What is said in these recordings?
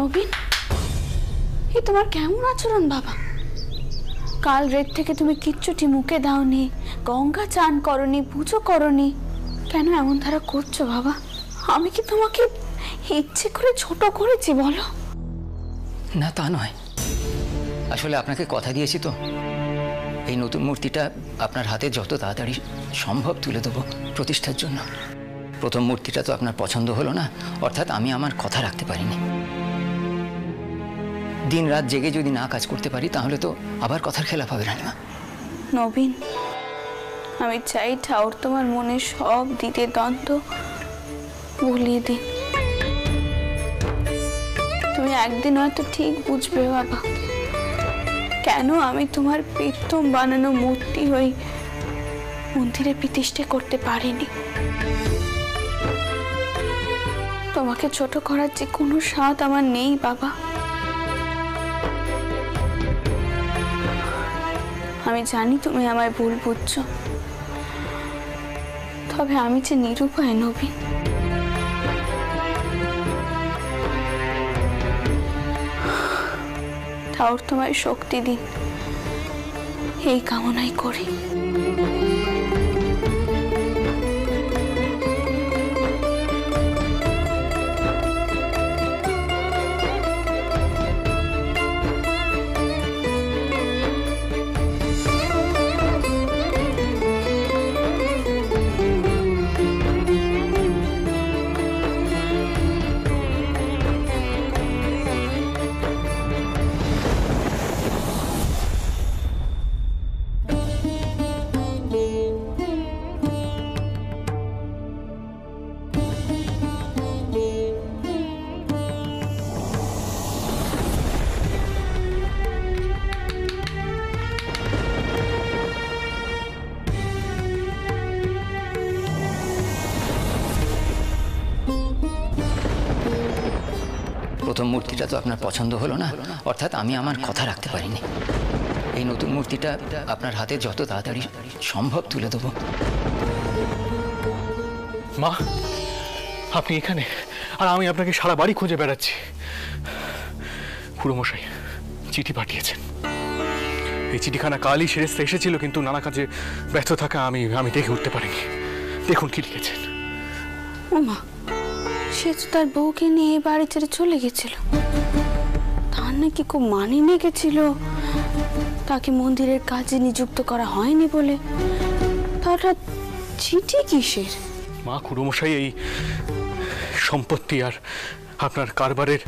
নবীন, এ তোমার কেমন আচরণ বাবা? কাল রাত থেকে তুমি কিচ্ছুটি মুখে দাওনি, গঙ্গা চান করনি, পুজো করনি, কেন এমন ধারা করছো বাবা? আমি কি তোমাকে ইচ্ছে করে ছোট করেছি বলো? না তা নয়, আসলে আপনাকে কথা দিয়েছি তো, এই নতুন মূর্তিটা আপনার হাতে যত তাড়াতাড়ি সম্ভব তুলে দেবো প্রতিষ্ঠার জন্য। প্রথম মূর্তিটা তো আপনার পছন্দ হলো না, অর্থাৎ আমি আমার কথা রাখতে পারিনি। দিন রাত জেগে যদি না কাজ করতে পারি তাহলে তো আবার কথার খেলাপ হবে রানীমা। নবীন, আমি চাই ঠাউর তোমার মনে সব দিতে দ্বন্দ্ব ভুলিয়ে দিন। তুমি একদিন হয়তো ঠিক বুঝবে বাবা, কেন আমি তোমার প্রথম বানানো মূর্তি হই মন্দিরে প্রতিষ্ঠা করতে পারিনি। তোমাকে ছোট করার যে কোনো স্বাদ আমার নেই বাবা। আমি জানি তুমি আমায় ভুল বুঝছো, তবে আমি যে নিরুপায় নবীন। ঠাকুর তোমায় শক্তি দিন, এই কামনাই করি। প্রথম মূর্তিটা তো আপনার পছন্দ হলো না, অর্থাৎ আমি আমার কথা রাখতে পারিনি। এই নতুন মূর্তিটা আপনার হাতে যত তাড়াতাড়ি সম্ভব তুলে দেবো। মা, আপনি এখানে আর আমি আপনাকে সারা বাড়ি খুঁজে বেড়াচ্ছি। খুড়োমশাই চিঠি পাঠিয়েছেন। এই চিঠিখানা কালই সেরেস্তা এসেছিল, কিন্তু নানা কাজে ব্যস্ত থাকা আমি দেখে উঠতে পারিনি। দেখুন কি লিখেছেন। ওমা, সে তো তার বউকে নিয়ে বাড়ি ছেড়ে চলে গেছিল। তার নাকি খুব মানিয়ে গেছিল, তাকে মন্দিরের কাজে নিযুক্ত করা হয়নি বলে। তারা চিঠি কিসের? মা, খুড়োমশাই এই সম্পত্তি আর আপনার কারবারের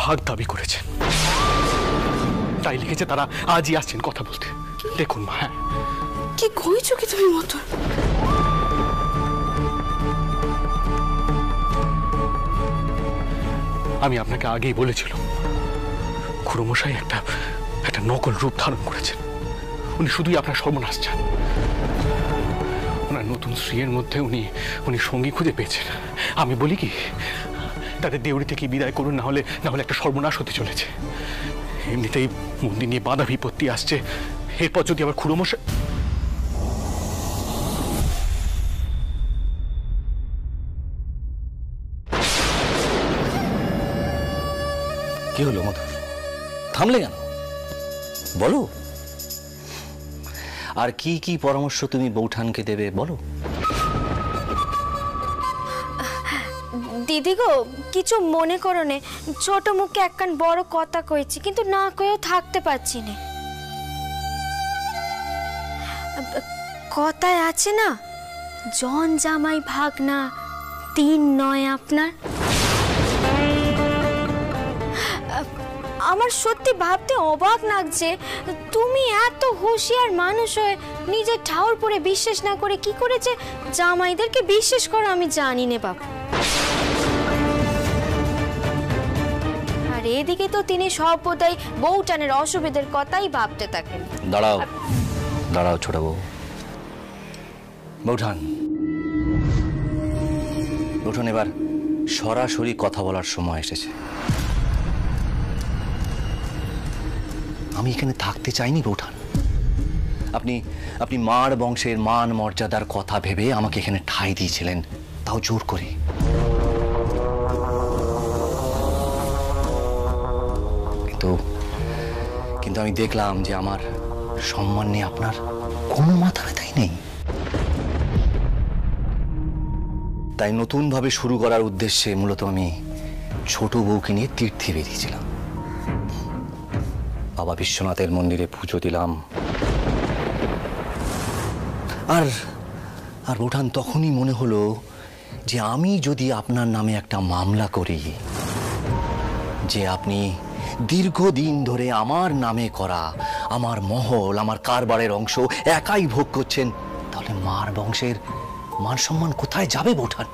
ভাগ দাবি করেছেন, তাই লিখেছে তারা আজই আসছেন কথা বলতে। দেখুন মা। হ্যাঁ, কি কইছো কি তুমি মতন? আমি আপনাকে আগেই বলেছিলাম খুড়োমশাই একটা নকল রূপ ধারণ করেছেন। উনি শুধুই আপনার সর্বনাশ চান। ওনার নতুন স্ত্রীর মধ্যে উনি সঙ্গী খুঁজে পেয়েছেন। আমি বলি কি, তাদের দেউড়ি থেকে বিদায় করুন, না হলে একটা সর্বনাশ হতে চলেছে। এমনিতেই মন্দির নিয়ে বাধা বিপত্তি আসছে, এরপর যদি আবার খুড়োমশাই। কি হলো মধু, থামলে কেন? বলো, আর কি কি পরামর্শ তুমি বৌঠানকে দেবে বলো। দিদি গো, কিছু মনে করো নে, ছোট মুখে একখান বড় কথা কইছি, কিন্তু না কয়েও থাকতে পারছি না। কথায় আছে না, জন জামাই ভাগনা তিন নয় আপনার। আমার সত্যি ভাবতে অবাক লাগছে, তুমি এত হুঁশিয়ার মানুষ হয়ে নিজের ঠাউর পরে বিশ্বাস না করে কি করেছে জামাইদেরকে বিশ্বাস করো আমি জানি না বাবু। আর এদিকে তো তিনি সর্বদাই বউটানের অসুবিধার কথাই ভাবতে থাকেন। দাঁড়াও দাঁড়াও ছোট বউ। বৌঠান, এবার সরাসরি কথা বলার সময় এসেছে। আমি এখানে থাকতে চাইনি বৌঠান। আপনি মার বংশের মান মর্যাদার কথা ভেবে আমাকে এখানে ঠাঁই দিয়েছিলেন, তাও জোর করে। কিন্তু কিন্তু আমি দেখলাম যে আমার সম্মান নিয়ে আপনার কোনো মাথা ব্যথাই নেই। তাই নতুনভাবে শুরু করার উদ্দেশ্যে মূলত আমি ছোট বউকে নিয়ে তীর্থে বেরিয়েছিলাম। বাবা বিশ্বনাথের মন্দিরে পুজো দিলাম। আর আর বৌঠান, তখনই মনে হলো যে আমি যদি আপনার নামে একটা মামলা করি যে আপনি দীর্ঘদিন ধরে আমার নামে করা আমার মহল, আমার কারবারের অংশ একাই ভোগ করছেন, তাহলে মার বংশের মান সম্মান কোথায় যাবে বৌঠান?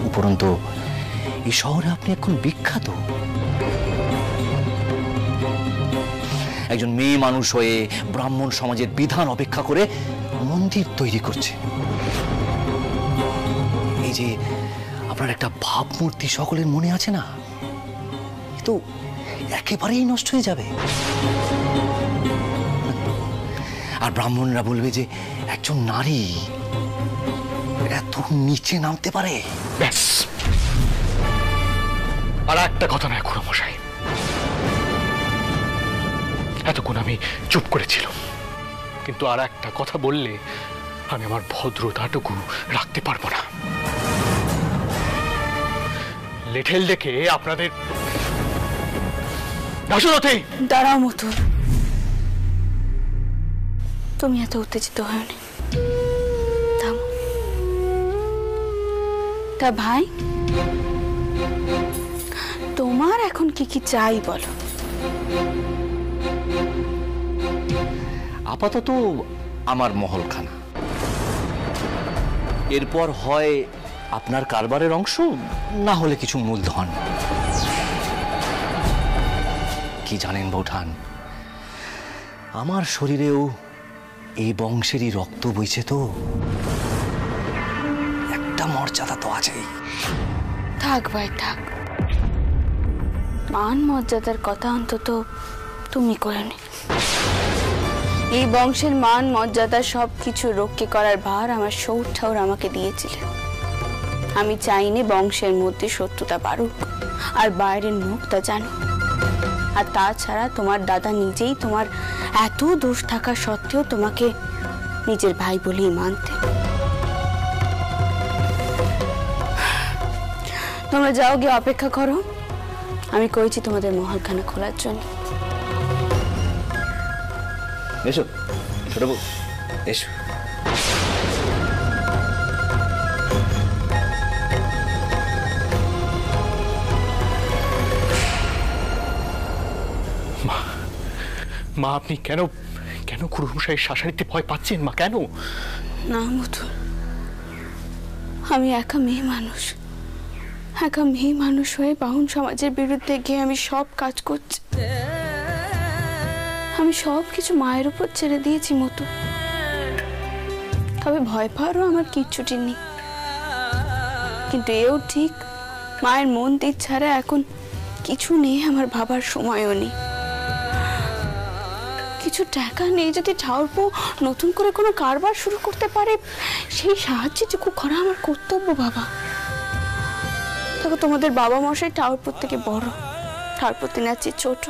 উপরন্তু এই শহরে আপনি এখন বিখ্যাত। একজন মেয়ে মানুষ হয়ে ব্রাহ্মণ সমাজের বিধান অপেক্ষা করে মন্দির তৈরি করছে। এই যে আপনার একটা ভাবমূর্তি সকলের মনে আছে না, তো একেবারেই নষ্ট হয়ে যাবে। আর ব্রাহ্মণরা বলবে যে একজন নারী এত নিচে নামতে পারে। ব্যাস, আর একটা কথা নয় খুড়োমশাই, এতক্ষণ আমি চুপ করেছিলাম, কিন্তু আর একটা কথা বললে আমি আমার ভদ্রতাটুকু রাখতে পারবো না। লেঠেল দেখে আপনাদের দাঁড়াও মতুল, তুমি এত উত্তেজিত হয়নি। তা ভাই, তোমার এখন কি কি চাই বলো? আপাতত আমার মহলখানা, এরপর হয় আপনার কারবারের অংশ, না হলে কিছু মূলধন। কি জানেন বৌঠান, আমার শরীরেও এই বংশেরই রক্ত বইছে, তো একটা মর্যাদা তো আছেই। থাক ভাই থাক, মান মর্যাদার কথা অন্তত তুমি করে নি। এই বংশের মান মর্যাদা সবকিছু রক্ষা করার ভার আমার সৌর ঠাউর আমাকে দিয়েছিলেন। আমি চাইনি বংশের মধ্যে শত্রুতা বাড়ুক আর বাইরের মুখটা জানুক। আর তাছাড়া তোমার দাদা নিজেই তোমার এত দোষ থাকা সত্ত্বেও তোমাকে নিজের ভাই বলেই মানতে। তোমরা যাও, গিয়ে অপেক্ষা করো, আমি কইছি তোমাদের মহলখানা খোলার জন্য। এসো ছোট বউ, এসো। মা, আপনি কেন কেন খুড়োমশাইয়ের শাসানিতে ভয় পাচ্ছেন মা? কেন? না মতুল, আমি একা মেয়ে মানুষ, একা মেয়ে মানুষ হয়ে বাউন সমাজের বিরুদ্ধে গিয়ে আমি সব কাজ করছি। আমি সব কিছু মায়ের উপর ছেড়ে দিয়েছি মতো। তবে ভয় পাওয়ারও আমার কিচ্ছুটি নেই, কিন্তু এও ঠিক মায়ের মন দিক ছাড়া এখন কিছু নেই, আমার ভাবার সময়ও নেই। কিছু টাকা নেই, যদি ঠাউরপো নতুন করে কোনো কারবার শুরু করতে পারে সেই সাহায্যটুকু করা আমার কর্তব্য বাবা। দেখো, তোমাদের বাবা মশাই ঠাউরপোর থেকে বড়, ঠাউরপো তিনার চেয়ে ছোট।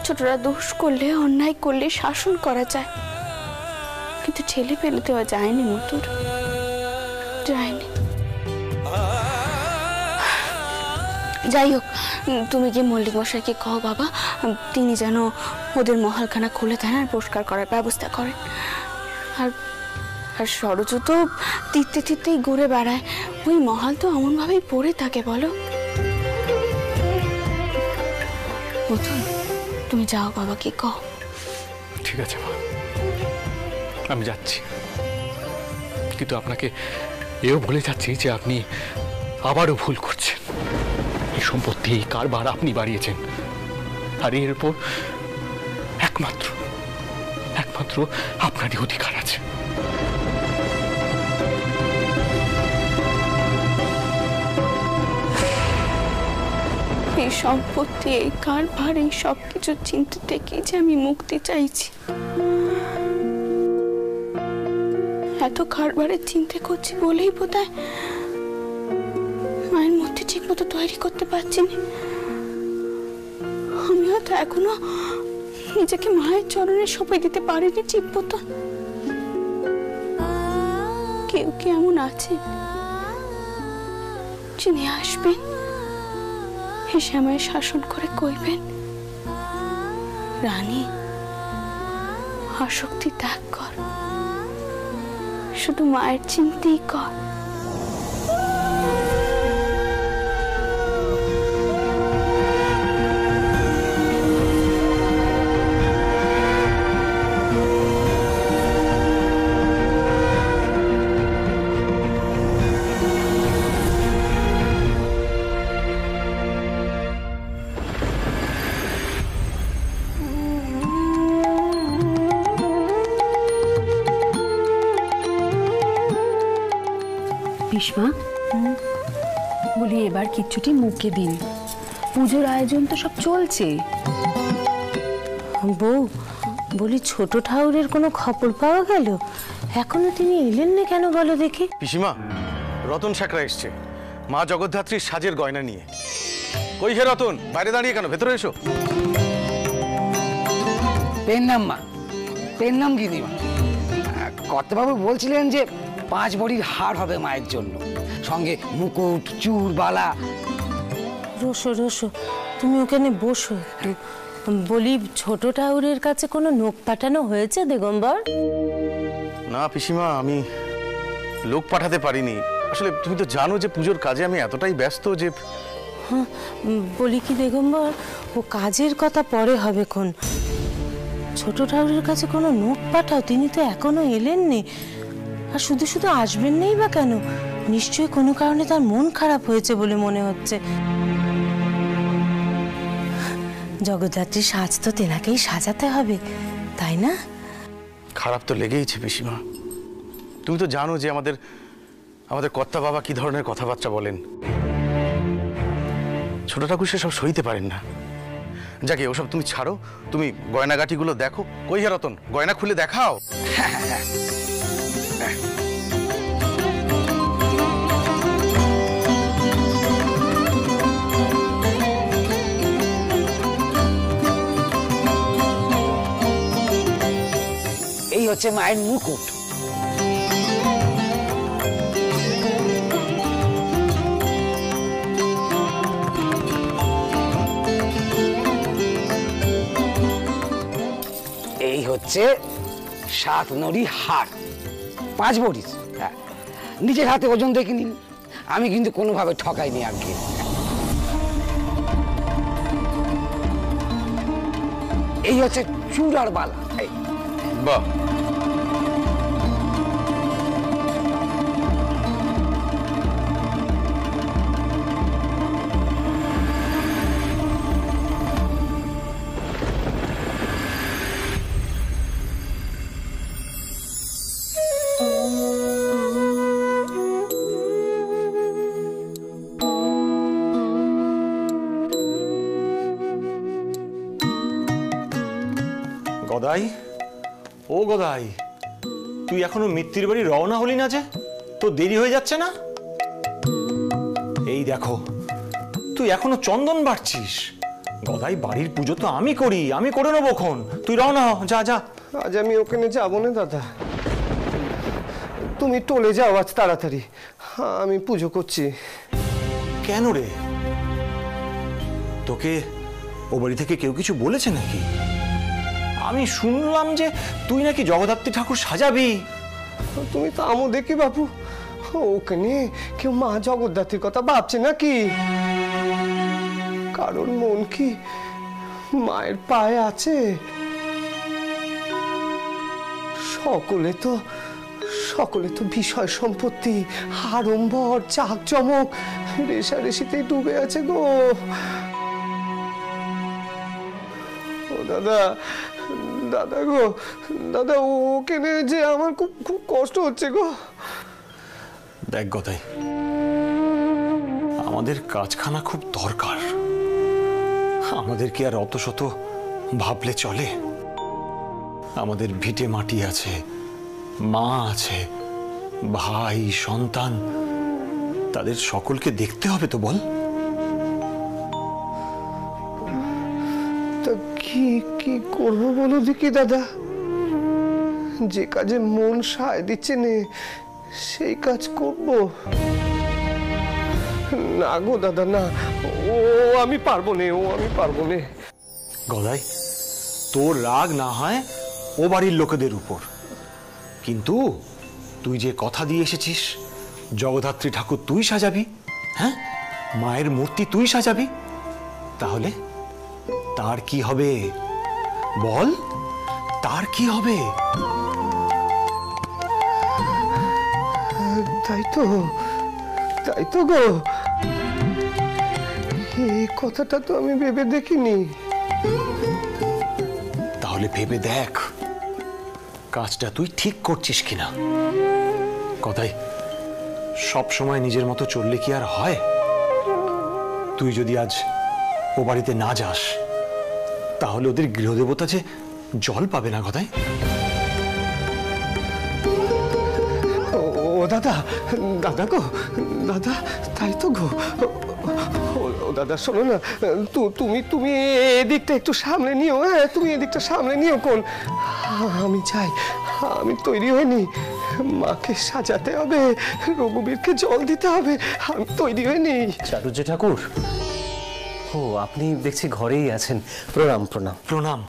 ছোটরা দোষ করলে, অন্যায় করলে শাসন করা যায়, কিন্তু ঠেলে ফেলে দেওয়া যায়নি মতুর, যায়নি। যাই হোক, তুমি গিয়ে মল্লিক মশাইকে কও বাবা, তিনি যেন ওদের মহলখানা খুলে দেন আর পরিষ্কার করার ব্যবস্থা করেন। আর আর সরজু তো তীর্থে তীর্থেই ঘুরে বেড়ায়, ওই মহল তো এমনভাবেই পড়ে থাকে বলো। তুমি যাও বাবাকে কও। ঠিক আছে মা, আমি যাচ্ছি, কিন্তু আপনাকে এও বলে যাচ্ছি যে আপনি আবারও ভুল করছেন। এই সম্পত্তি, এই কারবার আপনি বাড়িয়েছেন, আর এর উপর একমাত্র আপনারই অধিকার আছে। এই সম্পত্তি, এই কারবার, এই সবকিছু চিন্তা থেকে যে আমি মুক্তি চাইছি। এত কারবারের চিন্তা করছি বলেই বোধহয় মায়ের মধ্যে ঠিক মতো তৈরি করতে পারছি না। তো এখনো নিজেকে মায়ের চরণে সঁপে দিতে পারেনি চিব্বতন। কেউ কি এমন আছে যিনি আসবেন, এসে আমায় শাসন করে কইবেন, রানী আসক্তি ত্যাগ কর, শুধু মায়ের চিন্তাই কর। পিসমা, বলি এবার কিচ্ছুটি মুখে দিন, পুজোর আয়োজন তো সব চলছে। বউ, বলি ছোট ঠাকুরের কোনো খবর পাওয়া গেল? এখনো তিনি এলেন না কেন বলো দেখি? পিসিমা, রতন সাকরা এসছে মা জগদ্ধাত্রীর সাজের গয়না নিয়ে। কই হে রতন, বাইরে দাঁড়িয়ে কেন? ভেতরে এসো। পেন নাম মা, পেন নাম গিনিমা। কর্তাবাবু বলছিলেন যে 5 ভরির হার হবে মায়ের জন্য, সঙ্গে মুকুট, চূড়, বালা। রসো রসো, তুমি ওখানে বসো একটু। বলি ছোট ঠাকুরের কাছে কোনো নোক পাঠানো হয়েছে দিগম্বর? না পিসিমা, আমি লোক পাঠাতে পারিনি। আসলে তুমি তো জানো যে পুজোর কাজে আমি এতটাই ব্যস্ত যে। হ্যাঁ, বলি কি দিগম্বর, ও কাজের কথা পরে হবে কোন। ছোট ঠাকুরের কাছে কোনো নোট পাঠাও, তিনি তো এখনো এলেননি। আর শুধু শুধু আসবেন নেই বা কেন? নিশ্চয়ই কোনো কারণে তার মন খারাপ হয়েছে বলে মনে হচ্ছে। জগদ্ধাত্রীর সাজ তো তেনাকেই সাজাতে হবে, তাই না? খারাপ তো লেগেইছে পিসিমা। তুমি তো জানো যে আমাদের কর্তা বাবা কি ধরনের কথাবার্তা বলেন। ছোট ঠাকুর সে সব সইতে পারেন না। যাকে ওসব তুমি ছাড়ো, তুমি গয়নাগাটিগুলো দেখো। কই হে রতন, গয়না খুলে দেখাও। এই হচ্ছে মায়ের মুকুট। এই হচ্ছে 7 নড়ি হার, 5 ভরি। হ্যাঁ, নিজের হাতে ওজন দেখে নিন, আমি কিন্তু কোনোভাবে ঠকাইনি আগে। এই হচ্ছে চূড় আর বালা। বাহ, গদাই, ও গদাই, তুই এখনো মিত্তির বাড়ি রওনা হলি না যে? তো দেরি হয়ে যাচ্ছে না? এই দেখো, তুই এখনো চন্দন বাড়ছিস। গদাই, বাড়ির পুজো তো আমি করি, আমি করে নেবো খন। তুই রওনা হ, যা যা। আজ আমি ওখানে যাবো না দাদা, তুমি টলে যাও আজ তাড়াতাড়ি, আমি পুজো করছি। কেন রে, তোকে ও বাড়ি থেকে কেউ কিছু বলেছে নাকি? আমি শুনলাম যে তুই নাকি জগদ্ধাত্রী ঠাকুর সাজাবি। তুমি তো আমও দেখি বাবু, ওখানে কেউ মা জগদ্ধাত্রীর কথা ভাবছে নাকি? কারোর মন কি মায়ের পায়ে আছে? সকলে তো বিষয় সম্পত্তি, আড়ম্বর, চাকচমক, রেশারেশিতেই ডুবে আছে গো। ও দাদা, দাদা গো, দাদা, ওখানে যে আমার খুব খুব কষ্ট হচ্ছে গো। দেখ গদাই, আমাদের কাজখানা খুব দরকার। আমাদের কি আর অত শত ভাবলে চলে? আমাদের ভিটে মাটি আছে, মা আছে, ভাই, সন্তান, তাদের সকলকে দেখতে হবে তো বল। তা কি কি করবো বলো দেখি দাদা, যে কাজে মন সায় দিচ্ছে নে সেই কাজ করব। না গো দাদা না, ও আমি পারবো নে, ও আমি পারবো নে। গদাই, তোর রাগ না হয় ও বাড়ির লোকেদের উপর, কিন্তু তুই যে কথা দিয়ে এসেছিস জগদ্ধাত্রী ঠাকুর তুই সাজাবি, হ্যাঁ, মায়ের মূর্তি তুই সাজাবি, তাহলে তার কি হবে বল, তার কি হবে? তাই তো গো, এই কথাটা তো আমি ভেবে দেখিনি। তাহলে ভেবে দেখ কাজটা তুই ঠিক করছিস কিনা। কথাই সব সময় নিজের মতো চললে কি আর হয়? তুই যদি আজ ও বাড়িতে না যাস তাহলে ওদের গৃহদেবতা যে জল পাবে না। কথাই ও দাদা, দাদা গো দাদা, তাই তো গো। ও দাদা শোনো না, তুমি এদিকটা একটু সামনে নিও। হ্যাঁ, তুমি এদিকটা সামনে নিও। কোন আমি যাই, আমি তৈরি হইনি, মাকে সাজাতে হবে, রঘুবীরকে জল দিতে হবে, আমি তৈরি হইনি। চাটুর্য ঠাকুর, ও আপনি দেখছি ঘরেই আছেন। প্রণাম প্রণাম প্রণাম।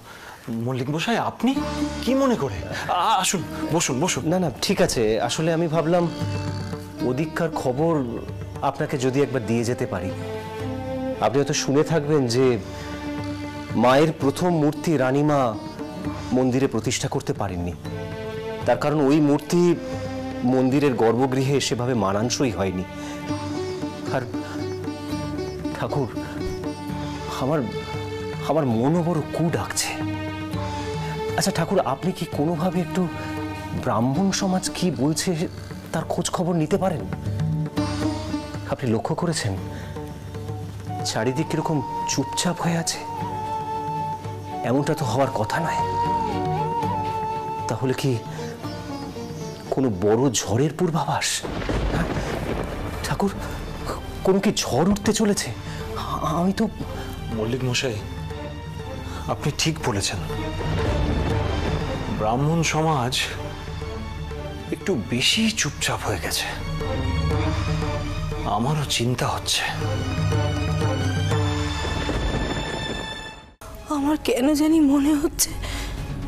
মল্লিক মশাই, আপনি কি মনে করে? আসুন, বসুন বসুন। না না ঠিক আছে, আসলে আমি ভাবলাম ওদিককার খবর আপনাকে যদি একবার দিয়ে যেতে পারি। আপনি হয়তো শুনে থাকবেন যে মায়ের প্রথম মূর্তি রানীমা মন্দিরে প্রতিষ্ঠা করতে পারেননি, তার কারণ ওই মূর্তি মন্দিরের গর্ভগৃহে সেভাবে মানানসই হয়নি। আর ঠাকুর, আমার মনও বড় কু ডাকছে। আচ্ছা ঠাকুর, আপনি কি কোনোভাবে একটু ব্রাহ্মণ সমাজ কি বলছে তার খোঁজ খবর নিতে পারেন? আপনি লক্ষ্য করেছেন চারিদিক কিরকম চুপচাপ হয়ে আছে? এমনটা তো হওয়ার কথা নয়। তাহলে কি কোনো বড় ঝড়ের পূর্বাভাস? ঠাকুর, কোন কি ঝড় উঠতে চলেছে? আমি তো... মল্লিক মশাই, আপনি ঠিক বলেছেন, ব্রাহ্মণ সমাজ একটু বেশি চুপচাপ হয়ে গেছে। আমারও চিন্তা হচ্ছে। আমার কেন জানি মনে হচ্ছে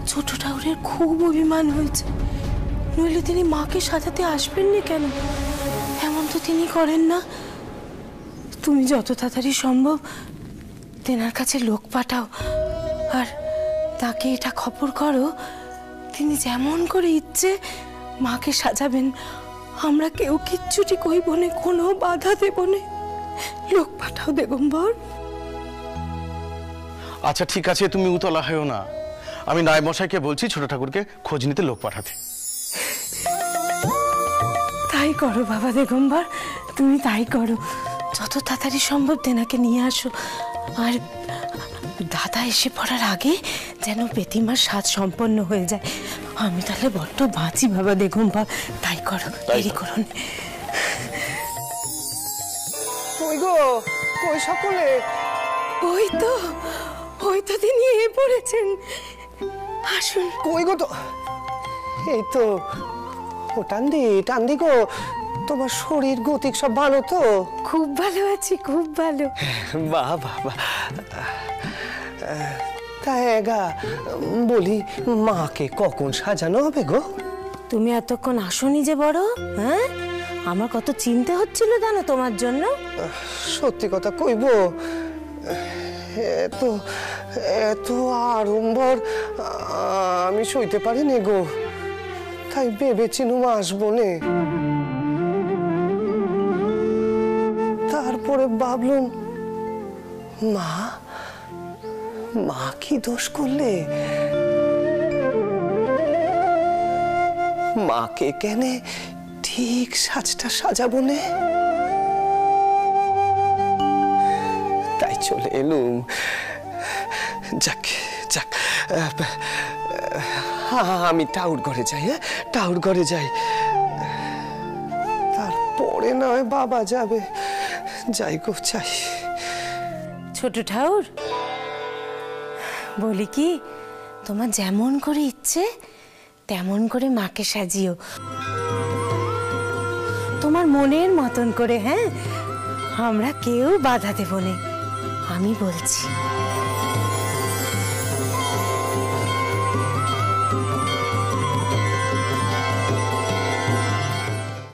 ছোট ঠাকুরের খুব অভিমান হয়েছে, নইলে তিনি মাকে সাজাতে আসবেননি কেন? এমন তো তিনি করেন না। তুমি যত তাড়াতাড়ি সম্ভব তেনার কাছে লোক পাঠাও, আর তাকে এটা খবর করো তিনি যেমন করে ইচ্ছে মাকে সাজাবেন। আমরা কেউ কিচ্ছুটি কইব না, কোনো বাধা দেব না। লোক পাঠাও দেগম্বর। আচ্ছা ঠিক আছে, তুমি উতলা হয়েও না, আমি নায়েব মশাইকে বলছি ছোট ঠাকুরকে খোঁজ নিতে লোক পাঠাতে। তাই করো বাবা দেগম্বর, তুমি তাই করো। যত তাড়াতাড়ি সম্ভব তেনাকে নিয়ে আসো, আর দাদা এসে পড়ার আগে যেন প্রতিমার সাজ সম্পন্ন হয়ে যায়। আমি তাহলে বড্ড বাঁচি বাবা দেগম্বর। তাই করো, দেরি করুন। কই গো, কই সকলে? ওই তো তিনি এ পড়েছেন। আসুন। কই গো? তো এই তো। ও টান্দি গো, তোমার শরীর গতিক সব ভালো তো? খুব ভালো আছি, খুব ভালো। বাহ বাহ বাহ। তা এগা বলি, মাকে কখন সাজানো হবে গো? তুমি এতক্ষণ আসনি যে বড়, হ্যাঁ? আমার কত চিন্তা হচ্ছিল জানো তোমার জন্য। সত্যি কথা কইব, এত আড়ম্বর আমি সইতে পারি নে গো, তাই ভেবেছিলুম আসবো নে। তারপরে ভাবলুম, মা কি দোষ করলে? মাকে কেনে ঠিক সাজটা সাজাবো নে, তাই চলে এলুম। যাক, আমি টাউর ঘরে যাই। হ্যাঁ, টাউর ঘরে যাই, তারপরে নয় বাবা যাবে। যাই গো, চাই। ছোট ঠাউর, বলি কি, তোমার যেমন করে ইচ্ছে তেমন করে মাকে সাজিও, তোমার মনের মতন করে। হ্যাঁ, আমরা কেউ বাধা দেব না, আমি বলছি।